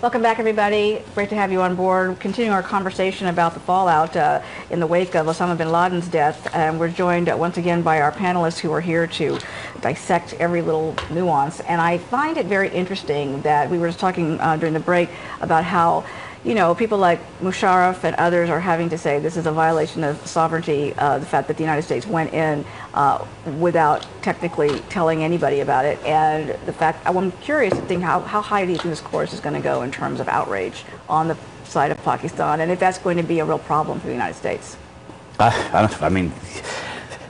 Welcome back, everybody. Great to have you on board. Continuing our conversation about the fallout in the wake of Osama bin Laden's death. And we're joined once again by our panelists who are here to dissect every little nuance. And I find it very interesting that we were just talking during the break about how, you know, people like Musharraf and others are having to say this is a violation of sovereignty, the fact that the United States went in without technically telling anybody about it. And the fact, I'm curious to think how high do you think this course is going to go in terms of outrage on the side of Pakistan, and if that's going to be a real problem for the United States? I mean,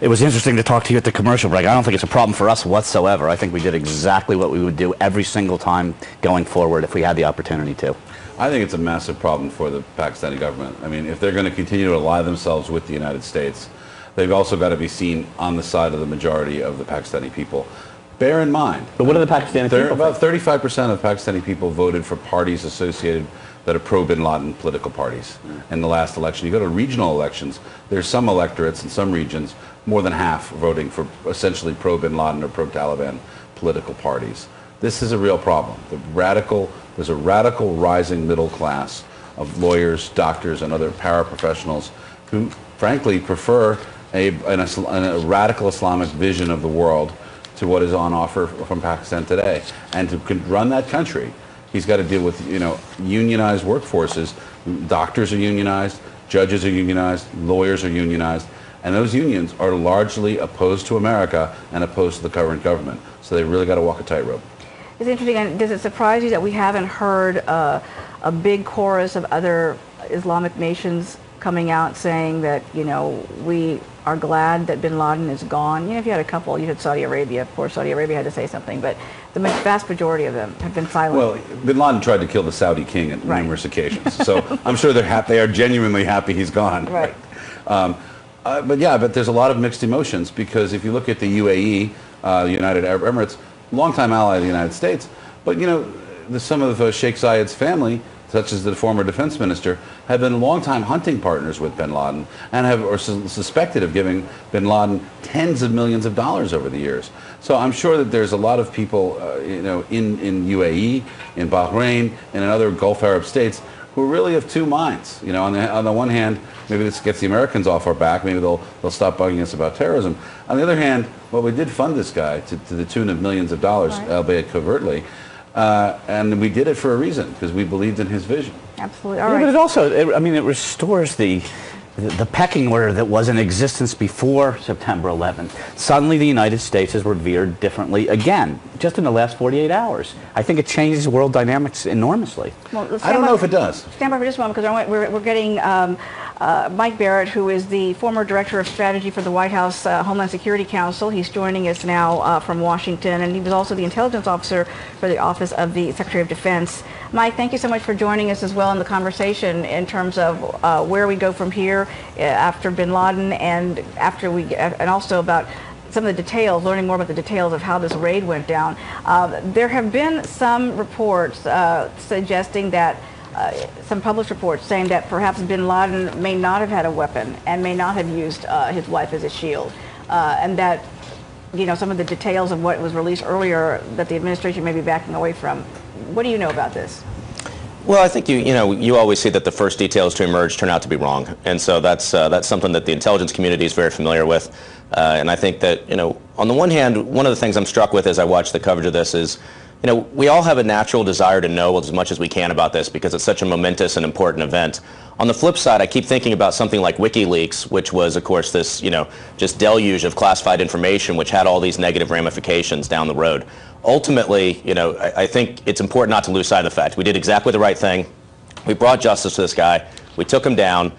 it was interesting to talk to you at the commercial break. I don't think it's a problem for us whatsoever. I think we did exactly what we would do every single time going forward if we had the opportunity to. I think it's a massive problem for the Pakistani government. I mean, if they're going to continue to ally themselves with the United States, they've also got to be seen on the side of the majority of the Pakistani people. Bear in mind, but what do the Pakistani people about 35% of Pakistani people voted for parties associated that are pro-Bin Laden political parties in the last election. You go to regional elections, there's some electorates in some regions, more than half voting for essentially pro-Bin Laden or pro-Taliban political parties. This is a real problem. There's a radical rising middle class of lawyers, doctors, and other paraprofessionals who, frankly, prefer a radical Islamic vision of the world to what is on offer from Pakistan today. And to run that country, he's got to deal with, you know, unionized workforces. Doctors are unionized, judges are unionized, lawyers are unionized, and those unions are largely opposed to America and opposed to the current government. So they really got to walk a tightrope. It's interesting, and does it surprise you that we haven't heard a big chorus of other Islamic nations coming out saying that, you know, we are glad that bin Laden is gone? You know, if you had a couple, you had Saudi Arabia, of course, Saudi Arabia had to say something, but the vast majority of them have been silent. Well, bin Laden tried to kill the Saudi king on numerous occasions, so I'm sure they are genuinely happy he's gone. Right. But yeah, but there's a lot of mixed emotions, because if you look at the UAE, the United Arab Emirates, longtime ally of the United States, but you know, some of Sheikh Zayed's family, such as the former defense minister, have been longtime hunting partners with bin Laden and are suspected of giving bin Laden tens of millions of dollars over the years. So I'm sure that there's a lot of people, you know, in UAE, in Bahrain, and in other Gulf Arab states who are really of two minds. You know, on the one hand, maybe this gets the Americans off our back. Maybe they'll stop bugging us about terrorism. On the other hand, well, we did fund this guy to the tune of millions of dollars, albeit covertly, and we did it for a reason, because we believed in his vision. Absolutely. All right. But it also, I mean, it restores the pecking order that was in existence before September 11th. Suddenly the United States is revered differently again, just in the last 48 hours. I think it changes world dynamics enormously. Well, I don't know if it does. Stand by for just a moment, because we're getting Mike Barrett, who is the former Director of Strategy for the White House Homeland Security Council. He's joining us now from Washington, and he was also the intelligence officer for the Office of the Secretary of Defense. Mike, thank you so much for joining us as well in the conversation in terms of where we go from here after bin Laden, and and also about some of the details, learning more about the details of how this raid went down. There have been some reports suggesting that some published reports saying that perhaps bin Laden may not have had a weapon and may not have used his wife as a shield, and that, you know, some of the details of what was released earlier that the administration may be backing away from. What do you know about this? Well, I think you always see that the first details to emerge turn out to be wrong, and so that's something that the intelligence community is very familiar with, and I think that, you know, on the one hand, one of the things I'm struck with as I watch the coverage of this is, you know, we all have a natural desire to know as much as we can about this because it's such a momentous and important event. On the flip side, I keep thinking about something like WikiLeaks, which was, of course, this, you know, just deluge of classified information, which had all these negative ramifications down the road. Ultimately, you know, I think it's important not to lose sight of the fact we did exactly the right thing. We brought justice to this guy. We took him down.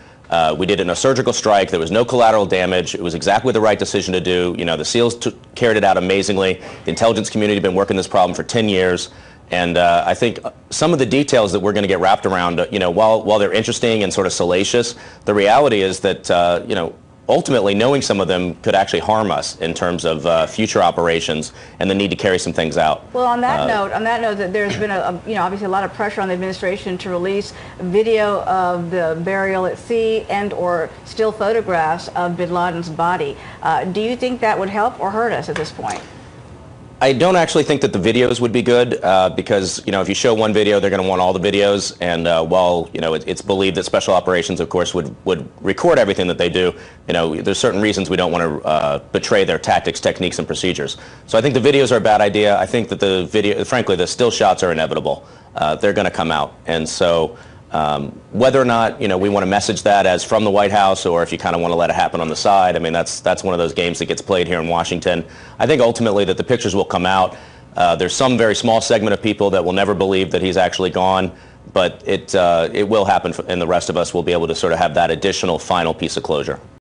We did it in a surgical strike. There was no collateral damage. It was exactly the right decision to do. You know, the SEALs carried it out amazingly. The intelligence community had been working this problem for 10 years. And I think some of the details that we're going to get wrapped around, you know, while they're interesting and sort of salacious, the reality is that, you know, ultimately knowing some of them could actually harm us in terms of future operations and the need to carry some things out. Well, on that note, that there's been you know, obviously a lot of pressure on the administration to release video of the burial at sea and/or still photographs of bin Laden's body. Do you think that would help or hurt us at this point? I don't actually think that the videos would be good because, if you show one video, they're going to want all the videos. And while, it's believed that special operations, of course, would record everything that they do, there's certain reasons we don't want to betray their tactics, techniques, and procedures. So I think the videos are a bad idea. I think that frankly, the still shots are inevitable. They're going to come out. And so whether or not, we want to message that as from the White House, or if you kind of want to let it happen on the side, I mean, that's one of those games that gets played here in Washington. I think ultimately that the pictures will come out. There's some very small segment of people that will never believe that he's actually gone, but it will happen, and the rest of us will be able to sort of have that additional final piece of closure.